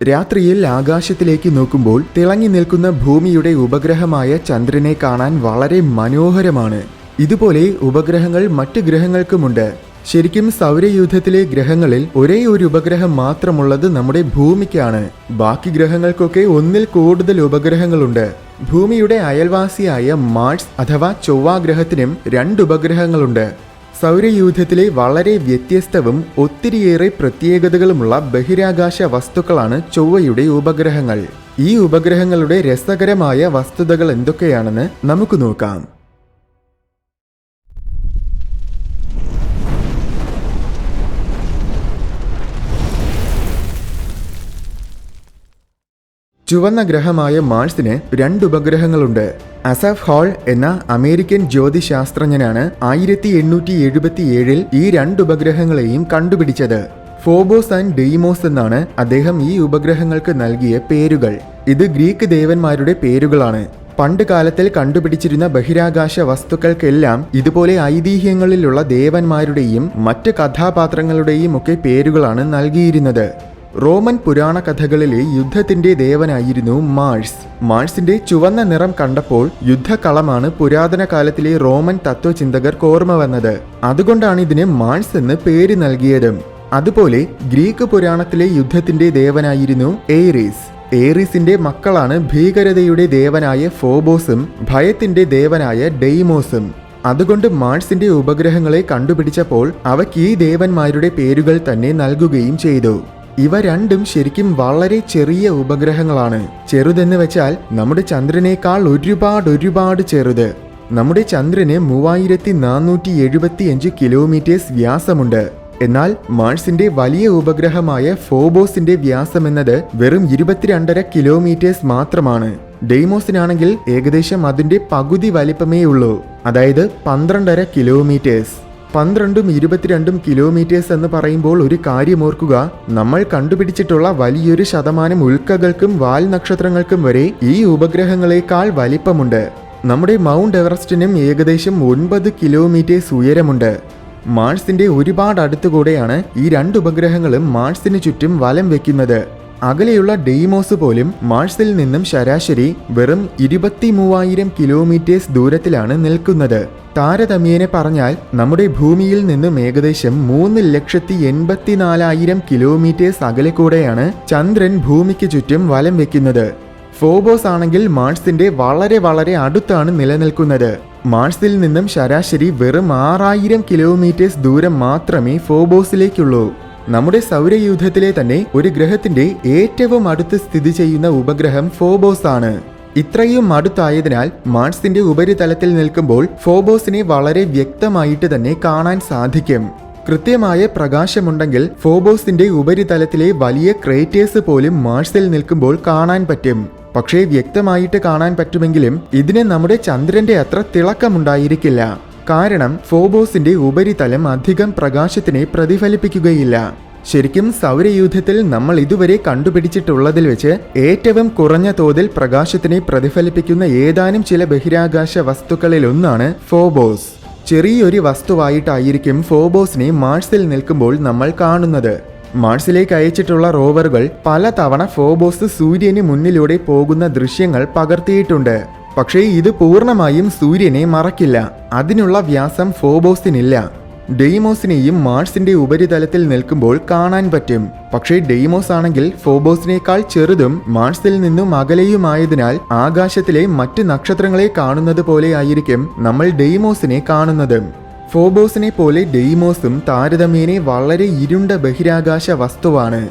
രാത്രിയിൽ ആകാശത്തിലേക്ക് നോക്കുമ്പോൾ തിളങ്ങി നിൽക്കുന്ന ഭൂമിയുടെ ഉപഗ്രഹമായ ചന്ദ്രനെ കാണാൻ വളരെ മനോഹരമാണ്. ഇതുപോലെ ഉപഗ്രഹങ്ങൾ മറ്റ് ഗ്രഹങ്ങൾക്കുമുണ്ട്. ശരിക്കും സൗരയൂഥത്തിലെ ഗ്രഹങ്ങളിൽ ഒരേ ഒരു ഉപഗ്രഹം മാത്രമുള്ളത് നമ്മുടെ ഭൂമിക്കാണ്. ബാക്കി ഗ്രഹങ്ങൾക്കൊക്കെ ഒന്നിൽ കൂടുതൽ ഉപഗ്രഹങ്ങളുണ്ട്. ഭൂമിയുടെ അയൽവാസിയായ മാർസ് അഥവാ ചൊവ്വ ഗ്രഹത്തിനും 2 ഉപഗ്രഹങ്ങളുണ്ട്. സൗരയൂഥത്തിലെ വളരെ വ്യത്യസ്തവും ഒത്തിരിയേറെ പ്രത്യേകതകളുമുള്ള ബഹിരാകാശ വസ്തുക്കളാണ് ചൊവ്വയുടെ ഉപഗ്രഹങ്ങൾ. ഈ ഉപഗ്രഹങ്ങളുടെ രസകരമായ വസ്തുതകൾ എന്തൊക്കെയാണെന്ന് നമുക്ക് നോക്കാം. ചുവന്ന ഗ്രഹമായ മാർസിന് 2 ഉപഗ്രഹങ്ങളുണ്ട്. അസഫ് ഹാൾ എന്ന അമേരിക്കൻ ജ്യോതിശാസ്ത്രജ്ഞനാണ് 1877 ഈ 2 ഉപഗ്രഹങ്ങളെയും കണ്ടുപിടിച്ചത്. ഫോബോസ് ആൻഡ് ഡെയ്മോസ് എന്നാണ് അദ്ദേഹം ഈ ഉപഗ്രഹങ്ങൾക്ക് നൽകിയ പേരുകൾ. ഇത് ഗ്രീക്ക് ദേവന്മാരുടെ പേരുകളാണ്. പണ്ട് കാലത്തിൽ കണ്ടുപിടിച്ചിരുന്ന ബഹിരാകാശ വസ്തുക്കൾക്കെല്ലാം ഇതുപോലെ ഐതിഹ്യങ്ങളിലുള്ള ദേവന്മാരുടെയും മറ്റ് കഥാപാത്രങ്ങളുടെയും ഒക്കെ പേരുകളാണ് നൽകിയിരുന്നത്. റോമൻ പുരാണ കഥകളിലെ യുദ്ധത്തിന്റെ ദേവനായിരുന്നു മാർസ്. മാർസിന്റെ ചുവന്ന നിറം കണ്ടപ്പോൾ യുദ്ധകളമാണ് പുരാതന കാലത്തിലെ റോമൻ തത്വചിന്തകർക്ക് ഓർമ്മ വന്നത്. അതുകൊണ്ടാണ് ഇതിന് മാർസ് എന്ന് പേര് നൽകിയത്. അതുപോലെ ഗ്രീക്ക് പുരാണത്തിലെ യുദ്ധത്തിന്റെ ദേവനായിരുന്നു ഏരീസ്. ഏരീസിന്റെ മക്കളാണ് ഭീകരതയുടെ ദേവനായ ഫോബോസും ഭയത്തിന്റെ ദേവനായ ഡെയ്മോസും. അതുകൊണ്ട് മാർസിന്റെ ഉപഗ്രഹങ്ങളെ കണ്ടുപിടിച്ചപ്പോൾ അവയ്ക്ക് ഈ ദേവന്മാരുടെ പേരുകൾ തന്നെ നൽകുകയും ചെയ്തു. ഇവ രണ്ടും ശരിക്കും വളരെ ചെറിയ ഉപഗ്രഹങ്ങളാണ്. ചെറുതെന്ന് വെച്ചാൽ നമ്മുടെ ചന്ദ്രനേക്കാൾ ഒരുപാട് ചെറുത്. നമ്മുടെ ചന്ദ്രന് 3475 കിലോമീറ്റേഴ്സ് വ്യാസമുണ്ട്. എന്നാൽ മാർസിന്റെ വലിയ ഉപഗ്രഹമായ ഫോബോസിന്റെ വ്യാസം എന്നത് വെറും 22.5 കിലോമീറ്റേഴ്സ് മാത്രമാണ്. ഡെയ്മോസിനാണെങ്കിൽ ഏകദേശം അതിന്റെ പകുതി വലിപ്പമേ ഉള്ളൂ, അതായത് 12.5 കിലോമീറ്റേഴ്സ്. 12ഉം 22ഉം കിലോമീറ്റേഴ്സ് എന്ന് പറയുമ്പോൾ ഒരു കാര്യം ഓർക്കുക, നമ്മൾ കണ്ടുപിടിച്ചിട്ടുള്ള വലിയൊരു ശതമാനം ഉൽക്കകൾക്കും വാൽ നക്ഷത്രങ്ങൾക്കും വരെ ഈ ഉപഗ്രഹങ്ങളെക്കാൾ വലിപ്പമുണ്ട്. നമ്മുടെ മൗണ്ട് എവറസ്റ്റിനും ഏകദേശം 9 കിലോമീറ്റേഴ്സ് ഉയരമുണ്ട്. മാർസിന്റെ ഒരുപാട് അടുത്തുകൂടെയാണ് ഈ 2 ഉപഗ്രഹങ്ങളും മാർസിന് ചുറ്റും വലം വെക്കുന്നത്. അകലെയുള്ള ഡെയ്മോസ് പോലും മാർസിൽ നിന്നും ശരാശരി വെറും 23,000 കിലോമീറ്റേഴ്സ് ദൂരത്തിലാണ് നിൽക്കുന്നത്. താരതമ്യേന പറഞ്ഞാൽ നമ്മുടെ ഭൂമിയിൽ നിന്നും ഏകദേശം 3,84,000 കിലോമീറ്റേഴ്സ് അകലെ കൂടെയാണ് ചന്ദ്രൻ ഭൂമിക്ക് ചുറ്റും വലം വെക്കുന്നത്. ഫോബോസ് ആണെങ്കിൽ മാർസിന്റെ വളരെ അടുത്താണ് നിലനിൽക്കുന്നത്. മാർസിൽ നിന്നും ശരാശരി വെറും 6,000 കിലോമീറ്റേഴ്സ് ദൂരം മാത്രമേ ഫോബോസിലേക്കുള്ളൂ. നമ്മുടെ സൗരയൂഥത്തിലെ തന്നെ ഒരു ഗ്രഹത്തിന്റെ ഏറ്റവും അടുത്ത് സ്ഥിതി ചെയ്യുന്ന ഉപഗ്രഹം ഫോബോസ് ആണ്. ഇത്രയും അടുത്തായതിനാൽ മാർസിന്റെ ഉപരിതലത്തിൽ നിൽക്കുമ്പോൾ ഫോബോസിനെ വളരെ വ്യക്തമായിട്ട് തന്നെ കാണാൻ സാധിക്കും. കൃത്യമായ പ്രകാശമുണ്ടെങ്കിൽ ഫോബോസിന്റെ ഉപരിതലത്തിലെ വലിയ ക്രേറ്റേഴ്സ് പോലും മാർസിൽ നിൽക്കുമ്പോൾ കാണാൻ പറ്റും. പക്ഷേ വ്യക്തമായിട്ട് കാണാൻ പറ്റുമെങ്കിലും ഇതിന് നമ്മുടെ ചന്ദ്രന്റെ അത്ര തിളക്കമുണ്ടായിരിക്കില്ല. കാരണം ഫോബോസിന്റെ ഉപരിതലം അധികം പ്രകാശത്തിനെ പ്രതിഫലിപ്പിക്കുകയില്ല. ശരിക്കും സൗരയൂഥത്തിൽ നമ്മൾ ഇതുവരെ കണ്ടുപിടിച്ചിട്ടുള്ളതിൽ വെച്ച് ഏറ്റവും കുറഞ്ഞ തോതിൽ പ്രകാശത്തിനെ പ്രതിഫലിപ്പിക്കുന്ന ഏതാനും ചില ബഹിരാകാശ വസ്തുക്കളിൽ ഒന്നാണ് ഫോബോസ്. ചെറിയൊരു വസ്തുവായിട്ടായിരിക്കും ഫോബോസിനെ മാർസിൽ നിൽക്കുമ്പോൾ നമ്മൾ കാണുന്നത്. മാർസിലേക്ക് അയച്ചിട്ടുള്ള റോവറുകൾ പലതവണ ഫോബോസ് സൂര്യന് മുന്നിലൂടെ പോകുന്ന ദൃശ്യങ്ങൾ പകർത്തിയിട്ടുണ്ട്. പക്ഷേ ഇത് പൂർണ്ണമായും സൂര്യനെ മറക്കില്ല. അതിനുള്ള വ്യാസം ഫോബോസിനില്ല. ഡെയ്മോസിനെയും മാർസിന്റെ ഉപരിതലത്തിൽ നിൽക്കുമ്പോൾ കാണാൻ പറ്റും. പക്ഷേ ഡെയ്മോസ് ആണെങ്കിൽ ഫോബോസിനേക്കാൾ ചെറുതും മാർസിൽ നിന്നും അകലെയുമായതിനാൽ ആകാശത്തിലെ മറ്റ് നക്ഷത്രങ്ങളെ കാണുന്നത് പോലെ ആയിരിക്കും നമ്മൾ ഡെയ്മോസിനെ കാണുന്നത്. ഫോബോസിനെ പോലെ ഡെയ്മോസും താരതമ്യേന വളരെ ഇരുണ്ട ബഹിരാകാശ വസ്തുവാണ്.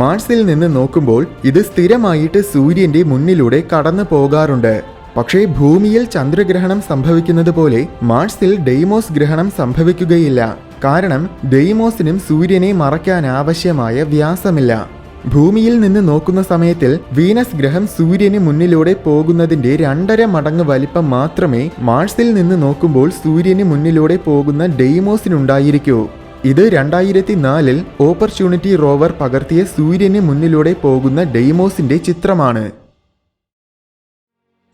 മാർസിൽ നിന്ന് നോക്കുമ്പോൾ ഇത് സ്ഥിരമായിട്ട് സൂര്യന്റെ മുന്നിലൂടെ കടന്നു പോകാറുണ്ട്. പക്ഷേ ഭൂമിയിൽ ചന്ദ്രഗ്രഹണം സംഭവിക്കുന്നത് പോലെ മാർസിൽ ഡെയ്മോസ് ഗ്രഹണം സംഭവിക്കുകയില്ല. കാരണം ഡെയ്മോസിനും സൂര്യനെ മറയ്ക്കാൻ ആവശ്യമായ വ്യാസമില്ല. ഭൂമിയിൽ നിന്ന് നോക്കുന്ന സമയത്തിൽ വീനസ് ഗ്രഹം സൂര്യന് മുന്നിലൂടെ പോകുന്നതിന്റെ 2.5 മടങ്ങ് വലിപ്പം മാത്രമേ മാർസിൽ നിന്ന് നോക്കുമ്പോൾ സൂര്യന് മുന്നിലൂടെ പോകുന്ന ഡെയ്മോസിനുണ്ടായിരിക്കൂ. ഇത് 2004 ഓപ്പർച്യൂണിറ്റി റോവർ പകർത്തിയ സൂര്യന് മുന്നിലൂടെ പോകുന്ന ഡെയ്മോസിന്റെ ചിത്രമാണ്.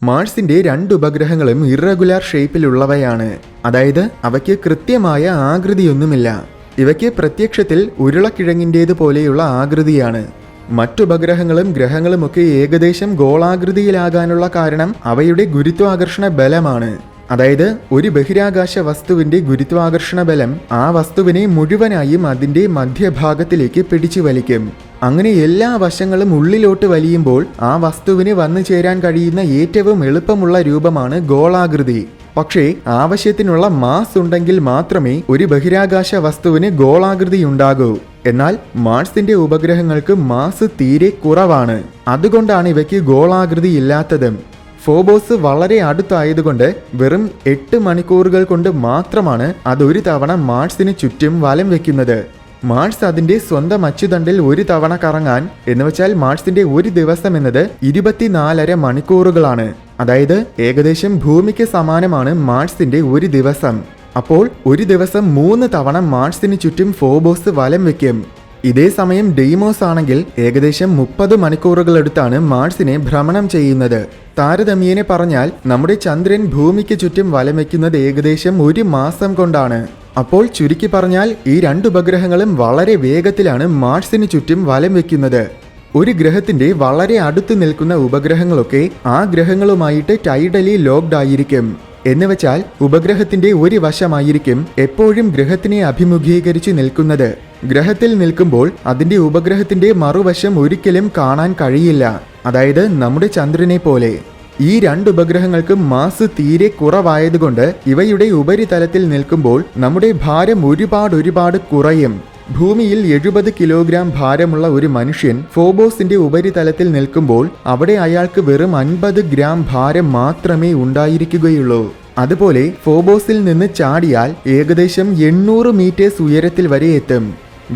മാർസിന്റെ 2 ഉപഗ്രഹങ്ങളും ഇറഗുലർ ഷേപ്പിലുള്ളവയാണ്. അതായത് അവയ്ക്ക് കൃത്യമായ ആകൃതിയൊന്നുമില്ല. ഇവയ്ക്ക് പ്രത്യക്ഷത്തിൽ ഉരുളക്കിഴങ്ങിൻ്റേതുപോലെയുള്ള ആകൃതിയാണ്. മറ്റുപഗ്രഹങ്ങളും ഗ്രഹങ്ങളുമൊക്കെ ഏകദേശം ഗോളാകൃതിയിലാകാനുള്ള കാരണം അവയുടെ ഗുരുത്വാകർഷണ ബലമാണ്. അതായത് ഒരു ബഹിരാകാശ വസ്തുവിന്റെ ഗുരുത്വാകർഷണ ബലം ആ വസ്തുവിനെ മുഴുവനായും അതിന്റെ മധ്യഭാഗത്തിലേക്ക് പിടിച്ചു വലിക്കും. അങ്ങനെ എല്ലാ വശങ്ങളും ഉള്ളിലോട്ട് വലിയുമ്പോൾ ആ വസ്തുവിന് വന്നു ചേരാൻ കഴിയുന്ന ഏറ്റവും എളുപ്പമുള്ള രൂപമാണ് ഗോളാകൃതി. പക്ഷേ ആവശ്യത്തിനുള്ള മാസ് ഉണ്ടെങ്കിൽ മാത്രമേ ഒരു ബഹിരാകാശ വസ്തുവിന് ഗോളാകൃതി ഉണ്ടാകൂ. എന്നാൽ മാർസിന്റെ ഉപഗ്രഹങ്ങൾക്ക് മാസ് തീരെ കുറവാണ്. അതുകൊണ്ടാണ് ഇവയ്ക്ക് ഗോളാകൃതി ഇല്ലാത്തതും. ഫോബോസ് വളരെ അടുത്തായതുകൊണ്ട് വെറും 8 മണിക്കൂറുകൾ കൊണ്ട് മാത്രമാണ് അതൊരു തവണ മാർസിന് ചുറ്റും വലം വെക്കുന്നത്. മാർസ് അതിന്റെ സ്വന്തം അച്ചുതണ്ടിൽ ഒരു തവണ കറങ്ങാൻ എന്നുവെച്ചാൽ മാർസിന്റെ ഒരു ദിവസം എന്നത് 24.5 മണിക്കൂറുകളാണ്. അതായത് ഏകദേശം ഭൂമിക്ക് സമാനമാണ് മാർസിന്റെ ഒരു ദിവസം. അപ്പോൾ ഒരു ദിവസം 3 തവണ മാർസിന് ചുറ്റും ഫോബോസ് വലം വെക്കും. ഇതേ സമയം ഡെയ്മോസ് ആണെങ്കിൽ ഏകദേശം 30 മണിക്കൂറുകളെടുത്താണ് മാർസിനെ ഭ്രമണം ചെയ്യുന്നത്. താരതമ്യേന പറഞ്ഞാൽ നമ്മുടെ ചന്ദ്രൻ ഭൂമിക്ക് ചുറ്റും വലം വയ്ക്കുന്നത് ഏകദേശം 1 മാസം കൊണ്ടാണ്. അപ്പോൾ ചുരുക്കി പറഞ്ഞാൽ ഈ 2 ഉപഗ്രഹങ്ങളും വളരെ വേഗത്തിലാണ് മാർസിന് ചുറ്റും വലം വയ്ക്കുന്നത്. ഒരു ഗ്രഹത്തിന്റെ വളരെ അടുത്ത് നിൽക്കുന്ന ഉപഗ്രഹങ്ങളൊക്കെ ആ ഗ്രഹങ്ങളുമായിട്ട് ടൈഡലി ലോക്ക്ഡ് ആയിരിക്കും. എന്നുവെച്ചാൽ ഉപഗ്രഹത്തിന്റെ ഒരു വശമായിരിക്കും എപ്പോഴും ഗ്രഹത്തിനെ അഭിമുഖീകരിച്ച് നിൽക്കുന്നത്. ഗ്രഹത്തിൽ നിൽക്കുമ്പോൾ അതിന്റെ ഉപഗ്രഹത്തിന്റെ മറുവശം ഒരിക്കലും കാണാൻ കഴിയില്ല. അതായത് നമ്മുടെ ചന്ദ്രനെ പോലെ. ഈ 2 ഉപഗ്രഹങ്ങൾക്കും മാസ് തീരെ കുറവായതുകൊണ്ട് ഇവയുടെ ഉപരിതലത്തിൽ നിൽക്കുമ്പോൾ നമ്മുടെ ഭാരം ഒരുപാട് കുറയും. ഭൂമിയിൽ 70 കിലോഗ്രാം ഭാരമുള്ള ഒരു മനുഷ്യൻ ഫോബോസിന്റെ ഉപരിതലത്തിൽ നിൽക്കുമ്പോൾ അവിടെ അയാൾക്ക് വെറും 50 ഗ്രാം ഭാരം മാത്രമേ ഉണ്ടായിരിക്കുകയുള്ളൂ. അതുപോലെ ഫോബോസിൽ നിന്ന് ചാടിയാൽ ഏകദേശം 800 മീറ്റേഴ്സ് ഉയരത്തിൽ വരെ എത്തും.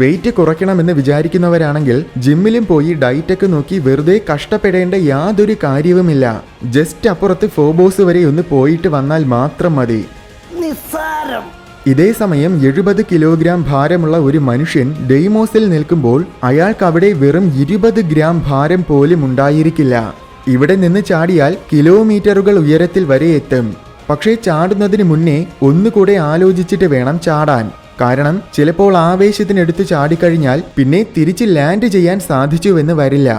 വെയിറ്റ് കുറയ്ക്കണമെന്ന് വിചാരിക്കുന്നവരാണെങ്കിൽ ജിമ്മിലും പോയി ഡയറ്റൊക്കെ നോക്കി വെറുതെ കഷ്ടപ്പെടേണ്ട യാതൊരു കാര്യവുമില്ല. ജസ്റ്റ് അപ്പുറത്ത് ഫോബോസ് വരെ ഒന്ന് പോയിട്ട് വന്നാൽ മാത്രം മതി. ഇതേ സമയം 70 കിലോഗ്രാം ഭാരമുള്ള ഒരു മനുഷ്യൻ ഡെയ്മോസിൽ നിൽക്കുമ്പോൾ അയാൾക്ക് അവിടെ വെറും 20 ഗ്രാം ഭാരം പോലും ഉണ്ടായിരിക്കില്ല. ഇവിടെ നിന്ന് ചാടിയാൽ കിലോമീറ്ററുകൾ ഉയരത്തിൽ വരെ എത്തും. പക്ഷേ ചാടുന്നതിന് മുന്നേ ഒന്നുകൂടെ ആലോചിച്ചിട്ട് വേണം ചാടാൻ. കാരണം ചിലപ്പോൾ ആവേശത്തിനെടുത്ത് ചാടിക്കഴിഞ്ഞാൽ പിന്നെ തിരിച്ച് ലാൻഡ് ചെയ്യാൻ സാധിച്ചുവെന്ന് വരില്ല.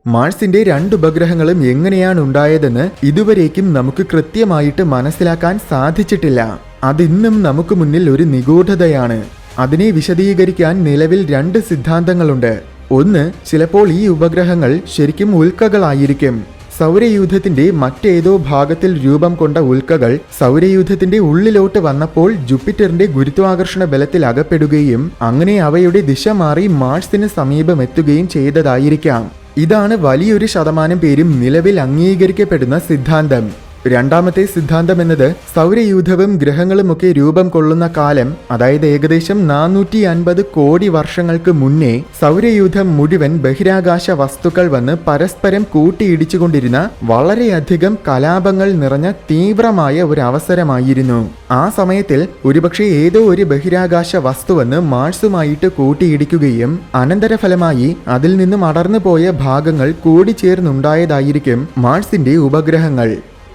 മാർസിന്റെ 2 ഉപഗ്രഹങ്ങളും എങ്ങനെയാണ് ഉണ്ടായതെന്ന് ഇതുവരേക്കും നമുക്ക് കൃത്യമായിട്ട് മനസ്സിലാക്കാൻ സാധിച്ചിട്ടില്ല. അതിന്നും നമുക്ക് മുന്നിൽ ഒരു നിഗൂഢതയാണ്. അതിനെ വിശദീകരിക്കാൻ നിലവിൽ 2 സിദ്ധാന്തങ്ങളുണ്ട്. ഒന്ന്, ചിലപ്പോൾ ഈ ഉപഗ്രഹങ്ങൾ ശരിക്കും ഉൽക്കകളായിരിക്കും. സൗരയൂഥത്തിന്റെ മറ്റേതോ ഭാഗത്തിൽ രൂപം കൊണ്ട ഉൽക്കകൾ സൗരയൂഥത്തിന്റെ ഉള്ളിലോട്ട് വന്നപ്പോൾ ജൂപ്പിറ്ററിന്റെ ഗുരുത്വാകർഷണ ബലത്തിൽ അകപ്പെടുകയും അങ്ങനെ അവയുടെ ദിശ മാറി മാർസിന് സമീപം എത്തുകയും ചെയ്തതായിരിക്കാം. ഇതാണ് വലിയൊരു ശതമാനം പേരും നിലവിൽ അംഗീകരിക്കപ്പെടുന്ന സിദ്ധാന്തം. രണ്ടാമത്തെ സിദ്ധാന്തം എന്നത് സൗരയൂഥവും ഗ്രഹങ്ങളുമൊക്കെ രൂപം കൊള്ളുന്ന കാലം, അതായത് ഏകദേശം 450 കോടി വർഷങ്ങൾക്ക് മുന്നേ സൗരയൂഥം മുഴുവൻ ബഹിരാകാശ വസ്തുക്കൾ വന്ന് പരസ്പരം കൂട്ടിയിടിച്ചുകൊണ്ടിരുന്ന വളരെയധികം കലാപങ്ങൾ നിറഞ്ഞ തീവ്രമായ ഒരു അവസരമായിരുന്നു. ആ സമയത്തിൽ ഒരുപക്ഷെ ഏതോ ഒരു ബഹിരാകാശ വസ്തു വന്ന് മാർസുമായിട്ട് കൂട്ടിയിടിക്കുകയും അനന്തരഫലമായി അതിൽ നിന്നും അടർന്നു പോയ ഭാഗങ്ങൾ കൂടിച്ചേർന്നുണ്ടായതായിരിക്കും മാർസിന്റെ ഉപഗ്രഹങ്ങൾ.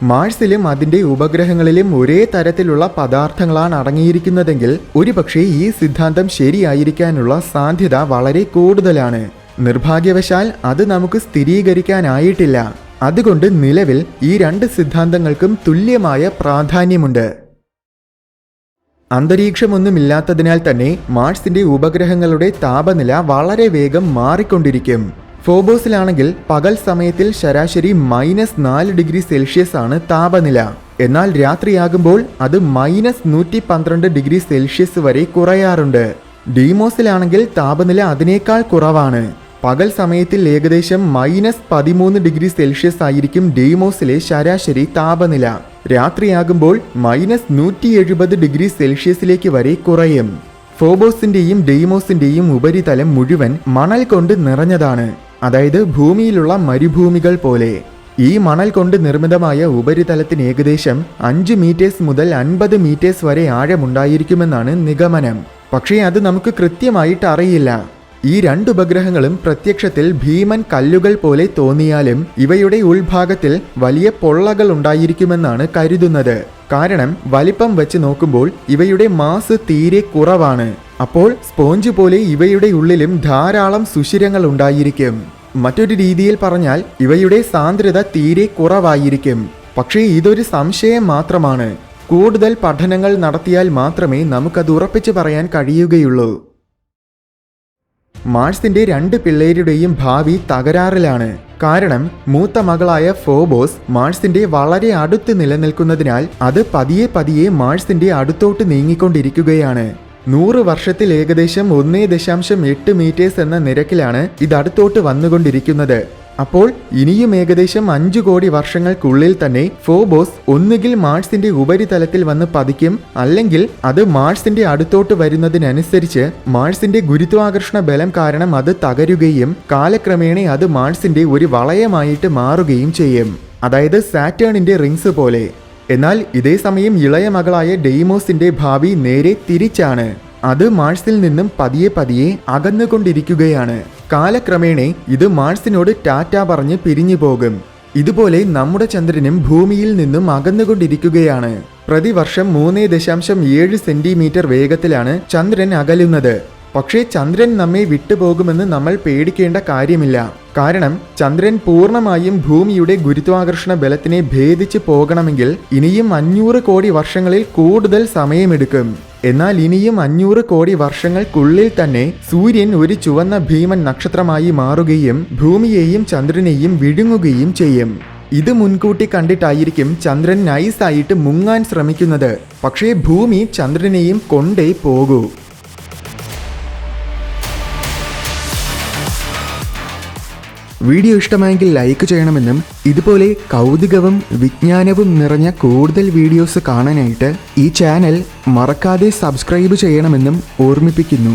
മാർസിലും അതിന്റെ ഉപഗ്രഹങ്ങളിലും ഒരേ തരത്തിലുള്ള പദാർത്ഥങ്ങളാണ് അടങ്ങിയിരിക്കുന്നതെങ്കിൽ ഒരുപക്ഷെ ഈ സിദ്ധാന്തം ശരിയായിരിക്കാനുള്ള സാധ്യത വളരെ കൂടുതലാണ്. നിർഭാഗ്യവശാൽ അത് നമുക്ക് സ്ഥിരീകരിക്കാനായിട്ടില്ല. അതുകൊണ്ട് നിലവിൽ ഈ 2 സിദ്ധാന്തങ്ങൾക്കും തുല്യമായ പ്രാധാന്യമുണ്ട്. അന്തരീക്ഷമൊന്നുമില്ലാത്തതിനാൽ തന്നെ മാർസിന്റെ ഉപഗ്രഹങ്ങളുടെ താപനില വളരെ വേഗം മാറിക്കൊണ്ടിരിക്കും. ഫോബോസിലാണെങ്കിൽ പകൽ സമയത്തിൽ ശരാശരി -4 ഡിഗ്രി സെൽഷ്യസ് ആണ് താപനില. എന്നാൽ രാത്രിയാകുമ്പോൾ അത് -112 ഡിഗ്രി സെൽഷ്യസ് വരെ കുറയാറുണ്ട്. ഡീമോസിലാണെങ്കിൽ താപനില അതിനേക്കാൾ കുറവാണ്. പകൽ സമയത്തിൽ ഏകദേശം -13 ഡിഗ്രി സെൽഷ്യസ് ആയിരിക്കും ഡീമോസിലെ ശരാശരി താപനില. രാത്രിയാകുമ്പോൾ -170 ഡിഗ്രി സെൽഷ്യസിലേക്ക് വരെ കുറയും. ഫോബോസിന്റെയും ഡെയ്മോസിന്റെയും ഉപരിതലം മുഴുവൻ മണൽ കൊണ്ട് നിറഞ്ഞതാണ്. അതായത് ഭൂമിയിലുള്ള മരുഭൂമികൾ പോലെ. ഈ മണൽ കൊണ്ട് നിർമ്മിതമായ ഉപരിതലത്തിന് ഏകദേശം 5 മീറ്റേഴ്സ് മുതൽ 50 മീറ്റേഴ്സ് വരെ ആഴമുണ്ടായിരിക്കുമെന്നാണ് നിഗമനം. പക്ഷേ അത് നമുക്ക് കൃത്യമായിട്ട് അറിയില്ല. ഈ 2 ഉപഗ്രഹങ്ങളും പ്രത്യക്ഷത്തിൽ ഭീമൻ കല്ലുകൾ പോലെ തോന്നിയാലും ഇവയുടെ ഉൾഭാഗത്തിൽ വലിയ പൊള്ളകൾ ഉണ്ടായിരിക്കുമെന്നാണ് കരുതുന്നത്. കാരണം വലിപ്പം വെച്ച് നോക്കുമ്പോൾ ഇവയുടെ മാസ് തീരെ കുറവാണ്. അപ്പോൾ സ്പോഞ്ച് പോലെ ഇവയുടെ ഉള്ളിലും ധാരാളം സുഷിരങ്ങൾ ഉണ്ടായിരിക്കും. മറ്റൊരു രീതിയിൽ പറഞ്ഞാൽ ഇവയുടെ സാന്ദ്രത തീരെ കുറവായിരിക്കും. പക്ഷേ ഇതൊരു സംശയം മാത്രമാണ്. കൂടുതൽ പഠനങ്ങൾ നടത്തിയാൽ മാത്രമേ നമുക്കത് ഉറപ്പിച്ചു പറയാൻ കഴിയുകയുള്ളൂ. മാർസിന്റെ 2 പിള്ളേരുടെയും ഭാവി തകരാറിലാണ്. കാരണം മൂത്ത മകളായ ഫോബോസ് മാർസിന്റെ വളരെ അടുത്ത് നിലനിൽക്കുന്നതിനാൽ അത് പതിയെ പതിയെ മാർസിന്റെ അടുത്തോട്ട് നീങ്ങിക്കൊണ്ടിരിക്കുകയാണ്. 100 വർഷത്തിൽ ഏകദേശം 1.8 മീറ്റേഴ്സ് എന്ന നിരക്കിലാണ് ഇത് അടുത്തോട്ട് വന്നുകൊണ്ടിരിക്കുന്നത്. അപ്പോൾ ഇനിയും ഏകദേശം 5 കോടി വർഷങ്ങൾക്കുള്ളിൽ തന്നെ ഫോബോസ് ഒന്നുകിൽ മാർസിന്റെ ഉപരിതലത്തിൽ വന്ന് പതിക്കും, അല്ലെങ്കിൽ അത് മാർസിന്റെ അടുത്തോട്ട് വരുന്നതിനനുസരിച്ച് മാർസിന്റെ ഗുരുത്വാകർഷണ ബലം കാരണം അത് തകരുകയും കാലക്രമേണ അത് മാർസിന്റെ ഒരു വളയമായിട്ട് മാറുകയും ചെയ്യും. അതായത് സാറ്റേണിന്റെ റിങ്സ് പോലെ. എന്നാൽ ഇതേ സമയം ഇളയ മകളായ ഡെയ്മോസിന്റെ ഭാവി നേരെ തിരിച്ചാണ്. അത് മാർസിൽ നിന്നും പതിയെ പതിയെ അകന്നുകൊണ്ടിരിക്കുകയാണ്. കാലക്രമേണ ഇത് മാർസിനോട് ടാറ്റ പറഞ്ഞ് പിരിഞ്ഞു പോകും. ഇതുപോലെ നമ്മുടെ ചന്ദ്രനും ഭൂമിയിൽ നിന്നും അകന്നുകൊണ്ടിരിക്കുകയാണ്. പ്രതിവർഷം 3.7 സെന്റിമീറ്റർ വേഗത്തിലാണ് ചന്ദ്രൻ അകലുന്നത്. പക്ഷേ ചന്ദ്രൻ നമ്മെ വിട്ടുപോകുമെന്ന് നമ്മൾ പേടിക്കേണ്ട കാര്യമില്ല. കാരണം ചന്ദ്രൻ പൂർണ്ണമായും ഭൂമിയുടെ ഗുരുത്വാകർഷണ ബലത്തിനെ ഭേദിച്ച് പോകണമെങ്കിൽ ഇനിയും 500 കോടി വർഷങ്ങളിൽ കൂടുതൽ സമയമെടുക്കും. എന്നാൽ ഇനിയും 500 കോടി വർഷങ്ങൾക്കുള്ളിൽ തന്നെ സൂര്യൻ ഒരു ചുവന്ന ഭീമൻ നക്ഷത്രമായി മാറുകയും ഭൂമിയെയും ചന്ദ്രനെയും വിഴുങ്ങുകയും ചെയ്യും. ഇത് മുൻകൂട്ടി കണ്ടിട്ടായിരിക്കും ചന്ദ്രൻ നൈസായിട്ട് മുങ്ങാൻ ശ്രമിക്കുന്നത്. പക്ഷേ ഭൂമി ചന്ദ്രനെയും കൊണ്ടേ പോകൂ. വീഡിയോ ഇഷ്ടമായെങ്കിൽ ലൈക്ക് ചെയ്യണമെന്നും ഇതുപോലെ കൗതുകവും വിജ്ഞാനവും നിറഞ്ഞ കൂടുതൽ വീഡിയോസ് കാണാനായിട്ട് ഈ ചാനൽ മറക്കാതെ സബ്സ്ക്രൈബ് ചെയ്യണമെന്നും ഓർമ്മിപ്പിക്കുന്നു.